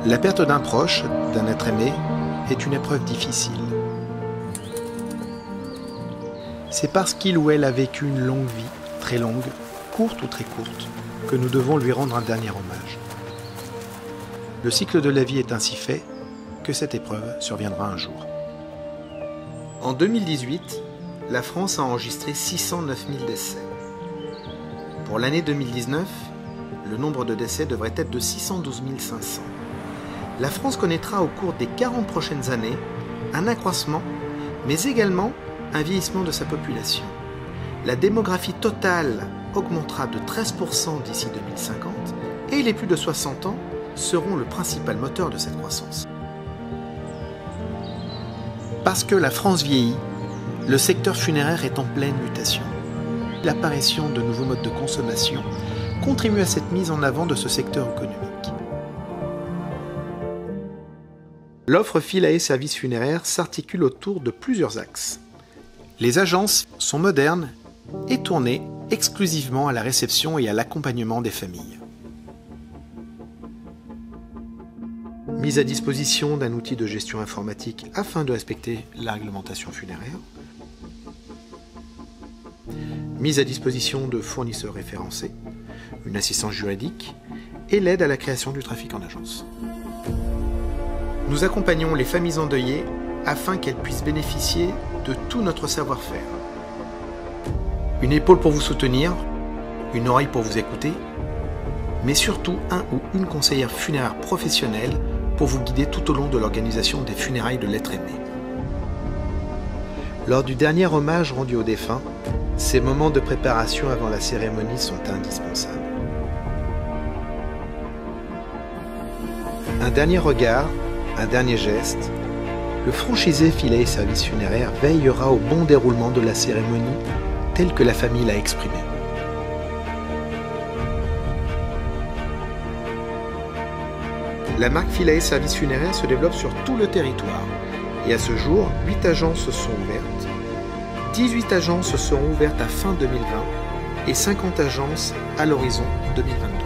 La perte d'un proche, d'un être aimé, est une épreuve difficile. C'est parce qu'il ou elle a vécu une longue vie, très longue, courte ou très courte, que nous devons lui rendre un dernier hommage. Le cycle de la vie est ainsi fait que cette épreuve surviendra un jour. En 2018, la France a enregistré 609 000 décès. Pour l'année 2019, le nombre de décès devrait être de 612 500. La France connaîtra au cours des 40 prochaines années un accroissement, mais également un vieillissement de sa population. La démographie totale augmentera de 13% d'ici 2050 et les plus de 60 ans seront le principal moteur de cette croissance. Parce que la France vieillit, le secteur funéraire est en pleine mutation. L'apparition de nouveaux modes de consommation contribue à cette mise en avant de ce secteur économique. L'offre Philae Services Funéraires s'articule autour de plusieurs axes. Les agences sont modernes et tournées exclusivement à la réception et à l'accompagnement des familles. Mise à disposition d'un outil de gestion informatique afin de respecter la réglementation funéraire. Mise à disposition de fournisseurs référencés, une assistance juridique et l'aide à la création du trafic en agence. Nous accompagnons les familles endeuillées afin qu'elles puissent bénéficier de tout notre savoir-faire. Une épaule pour vous soutenir, une oreille pour vous écouter, mais surtout un ou une conseillère funéraire professionnelle pour vous guider tout au long de l'organisation des funérailles de l'être aimé. Lors du dernier hommage rendu aux défunts, ces moments de préparation avant la cérémonie sont indispensables. Un dernier regard, un dernier geste, le franchisé Philae Services Funéraires veillera au bon déroulement de la cérémonie telle que la famille l'a exprimée. La marque Philae Services Funéraires se développe sur tout le territoire et à ce jour, 8 agences sont ouvertes, 18 agences seront ouvertes à fin 2020 et 50 agences à l'horizon 2022.